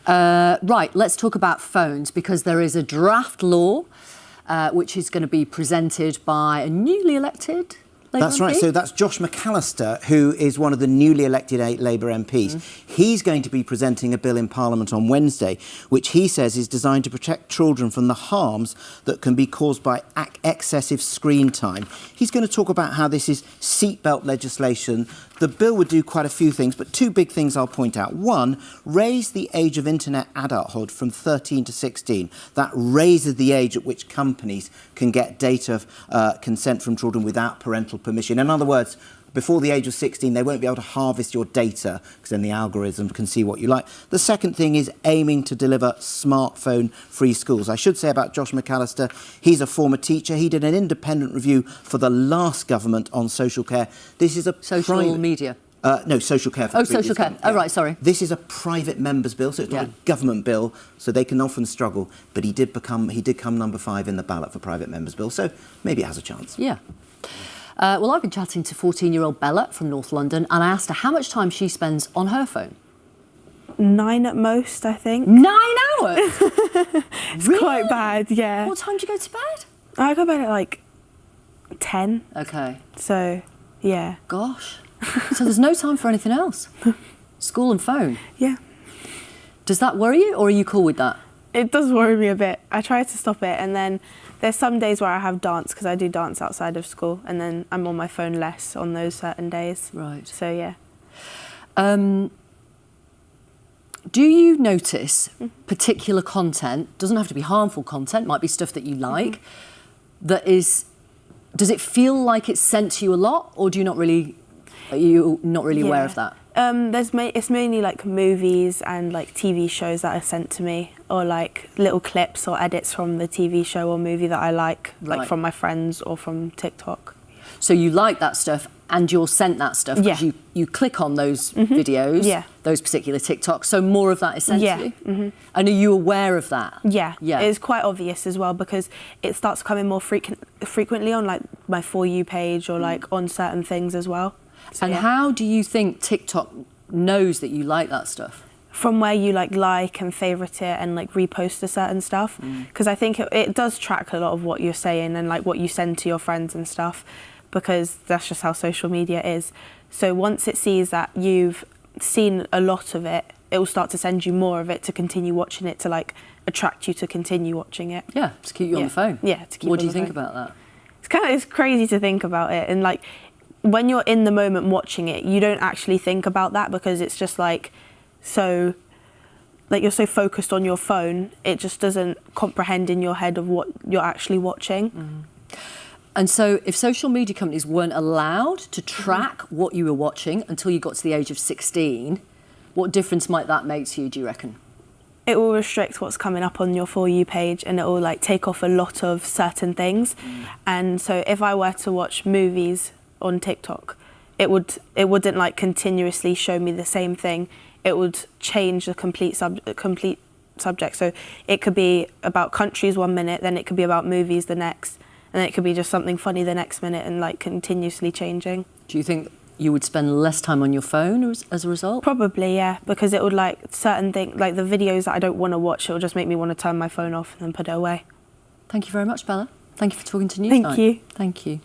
Right, let's talk about phones, because there is a draft law which is going to be presented by a newly elected Labour That's MP. right. So that's Josh McAllister, who is one of the newly elected 8 Labour MPs. He's going to be presenting a bill in Parliament on Wednesday, which he says is designed to protect children from the harms that can be caused by excessive screen time. He's going to talk about how this is seatbelt legislation. The bill would do quite a few things, but 2 big things I'll point out. 1, raise the age of internet adulthood from 13 to 16. That raises the age at which companies can get data consent from children without parental permission. In other words, before the age of 16, they won't be able to harvest your data, because then the algorithm can see what you like. The second thing is aiming to deliver smartphone-free schools. I should say about Josh McAllister, he's a former teacher. He did an independent review for the last government on social care. This is a social media. No, social care. For social care. Oh, right, sorry. This is a private member's bill, so it's not a government bill, so they can often struggle. But he did come number 5 in the ballot for private members' bill, so maybe it has a chance. Yeah. Well, I've been chatting to 14-year-old Bella from North London, and I asked her how much time she spends on her phone. 9 at most, I think. 9 hours? It's quite bad, yeah. What time do you go to bed? I go to bed at like 10. OK. So, yeah. Gosh. So there's no time for anything else? School and phone? Yeah. Does that worry you, or are you cool with that? It does worry me a bit. I try to stop it, and then there's some days where I have dance, because I do dance outside of school, and then I'm on my phone less on those certain days. Right. So, yeah. Do you notice particular content, doesn't have to be harmful content, might be stuff that you like, that is, does it feel like it's sent to you a lot, or do you not really, are you not really aware of that? It's mainly like movies and like TV shows that are sent to me, or like little clips or edits from the TV show or movie that I like from my friends or from TikTok. So you like that stuff and you're sent that stuff because you click on those videos, those particular TikToks, so more of that is sent to you? And are you aware of that? Yeah, it's quite obvious as well, because it starts coming more frequently on like my For You page or like on certain things as well. So, and how do you think TikTok knows that you like that stuff? From where you like and favourite it and like repost to certain stuff, because I think it does track a lot of what you're saying and like what you send to your friends and stuff, because that's just how social media is. So once it sees that you've seen a lot of it, it will start to send you more of it to continue watching it, to like attract you to continue watching it. Yeah, to keep you on the phone. Yeah, to keep. What do you think about that? It's crazy to think about it, and like when you're in the moment watching it, you don't actually think about that, because it's just like so, like you're so focused on your phone, it just doesn't comprehend in your head of what you're actually watching. And so if social media companies weren't allowed to track what you were watching until you got to the age of 16, what difference might that make to you, do you reckon? It will restrict what's coming up on your For You page, and it will like take off a lot of certain things. And so if I were to watch movies on TikTok, it wouldn't like continuously show me the same thing. It would change the complete subject. So it could be about countries 1 minute, then it could be about movies the next, and then it could be just something funny the next minute, and like continuously changing. Do you think you would spend less time on your phone as a result? Probably, yeah, because it would like certain things, like the videos that I don't want to watch, it will just make me want to turn my phone off and then put it away. Thank you very much, Bella. Thank you for talking to Newsnight. Thank you. Thank you.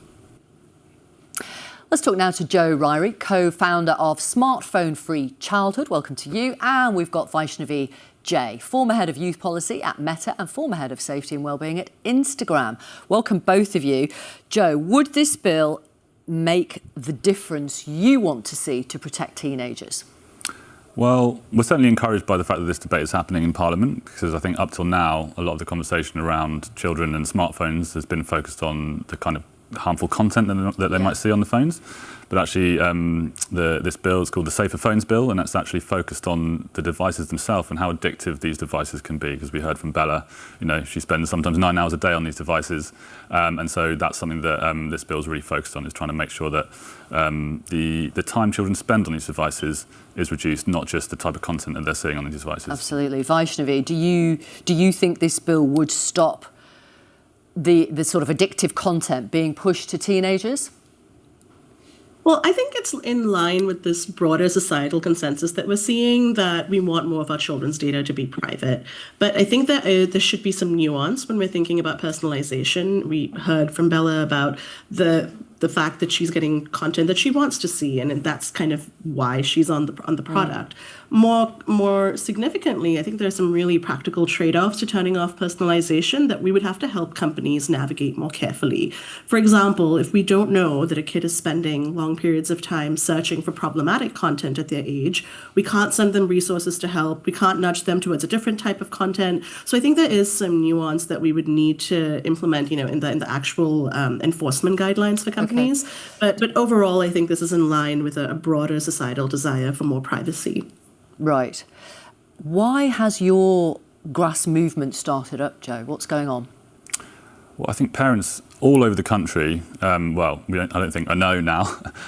Let's talk now to Joe Ryrie, co-founder of Smartphone Free Childhood. Welcome to you. And we've got Vaishnavi J, former head of youth policy at Meta and former head of safety and wellbeing at Instagram. Welcome, both of you. Joe, would this bill make the difference you want to see to protect teenagers? Well, we're certainly encouraged by the fact that this debate is happening in Parliament, because I think up till now, a lot of the conversation around children and smartphones has been focused on the kind of harmful content that they might see on the phones. But actually, this bill is called the Safer Phones Bill, and that's actually focused on the devices themselves and how addictive these devices can be. Because we heard from Bella, you know, she spends sometimes 9 hours a day on these devices, and so that's something that this bill is really focused on, is trying to make sure that the time children spend on these devices is reduced, not just the type of content that they're seeing on these devices. Absolutely. Vaishnavi, do you think this bill would stop the sort of addictive content being pushed to teenagers? Well, I think it's in line with this broader societal consensus that we're seeing that we want more of our children's data to be private. But I think that there should be some nuance when we're thinking about personalization. We heard from Bella about the fact that she's getting content that she wants to see, and that's kind of why she's on the product. More significantly, I think there are some really practical trade-offs to turning off personalization that we would have to help companies navigate more carefully. For example, if we don't know that a kid is spending long periods of time searching for problematic content at their age, we can't send them resources to help. We can't nudge them towards a different type of content. So I think there is some nuance that we would need to implement, in the actual enforcement guidelines for companies. Okay. But overall, I think this is in line with a broader societal desire for more privacy. Right. Why has your grass movement started up, Joe? What's going on? Well, I think parents all over the country, I know now,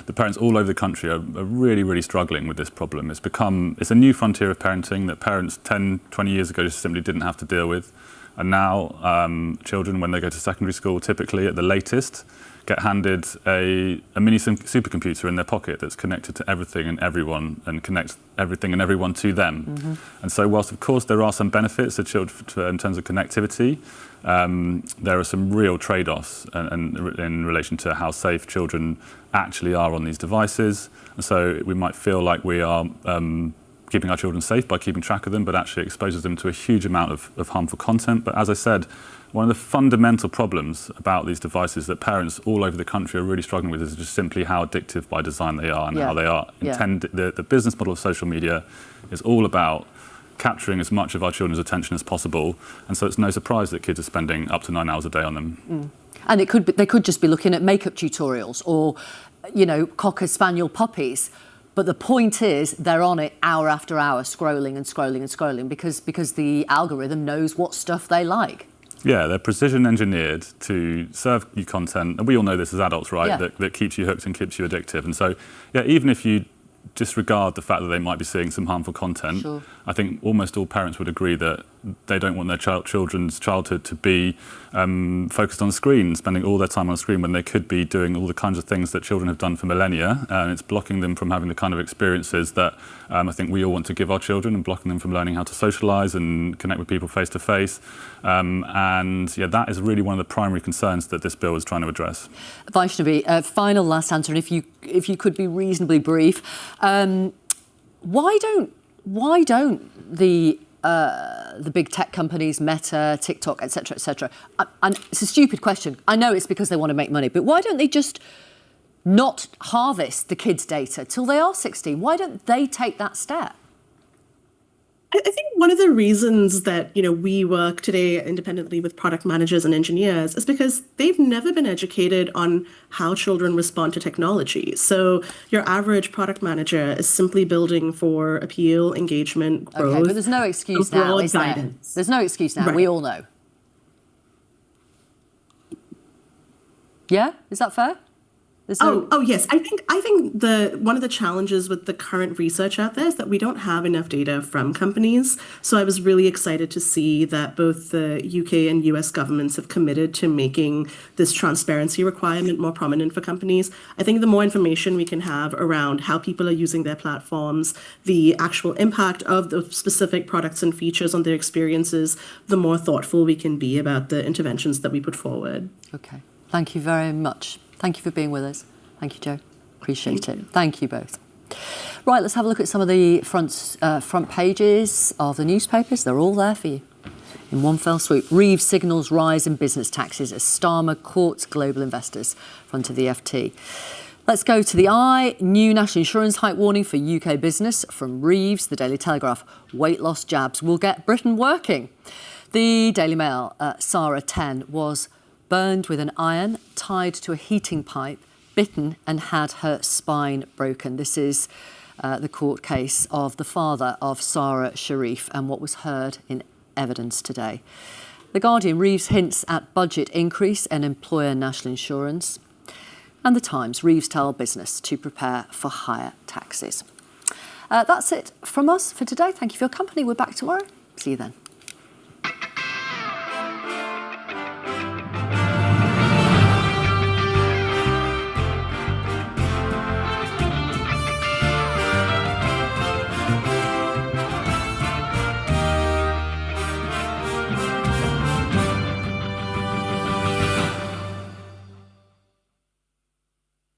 the parents all over the country are really, really struggling with this problem. It's a new frontier of parenting that parents 10, 20 years ago just simply didn't have to deal with. And now children, when they go to secondary school, typically at the latest, get handed a mini supercomputer in their pocket that's connected to everything and everyone and connects everything and everyone to them. Mm-hmm. And so whilst, of course, there are some benefits to children in terms of connectivity, there are some real trade-offs in relation to how safe children actually are on these devices. And so we might feel like we are keeping our children safe by keeping track of them, but actually exposes them to a huge amount of harmful content. But as I said, one of the fundamental problems about these devices that parents all over the country are really struggling with is just simply how addictive by design they are and how they are intended. The business model of social media is all about capturing as much of our children's attention as possible, and so it's no surprise that kids are spending up to 9 hours a day on them. And they could just be looking at makeup tutorials or, Cocker Spaniel puppies. But the point is, they're on it hour after hour, scrolling and scrolling and scrolling because the algorithm knows what stuff they like. Yeah, they're precision engineered to serve you content, and we all know this as adults, right? Yeah. That keeps you hooked and keeps you addictive. And so, even if you disregard the fact that they might be seeing some harmful content, sure, I think almost all parents would agree that they don't want their children's childhood to be focused on a screen, spending all their time on a screen when they could be doing all the kinds of things that children have done for millennia, and it's blocking them from having the kind of experiences that I think we all want to give our children, and blocking them from learning how to socialise and connect with people face to face. That is really one of the primary concerns that this bill is trying to address. Vaishnavi, final last answer, and if you could be reasonably brief, why don't the big tech companies, Meta, TikTok, etc., and it's a stupid question. I know it's because they want to make money, but why don't they just not harvest the kids' data till they are 16? Why don't they take that step? I think one of the reasons that, we work today independently with product managers and engineers is because they've never been educated on how children respond to technology. So your average product manager is simply building for appeal, engagement, growth. Okay, but there's no excuse now, is there? There's no excuse now. Right. We all know. Yeah? Is that fair? Oh yes. I think one of the challenges with the current research out there is that we don't have enough data from companies. So I was really excited to see that both the UK and US governments have committed to making this transparency requirement more prominent for companies. I think the more information we can have around how people are using their platforms, the actual impact of the specific products and features on their experiences, the more thoughtful we can be about the interventions that we put forward. Okay. Thank you very much. Thank you for being with us. Thank you, Joe. Appreciate it. Thank you both. Right, let's have a look at some of the front pages of the newspapers. They're all there for you in one fell swoop. Reeves signals rise in business taxes as Starmer courts global investors, front of the FT. Let's go to the Eye. New national insurance hike warning for UK business from Reeves. The Daily Telegraph. Weight loss jabs will get Britain working. The Daily Mail. Sarah, 10, was burned with an iron, tied to a heating pipe, bitten and had her spine broken. This is the court case of the father of Sarah Sharif and what was heard in evidence today. The Guardian, Reeves hints at budget increase and employer national insurance. And the Times, Reeves tell business to prepare for higher taxes. That's it from us for today. Thank you for your company. We're back tomorrow. See you then.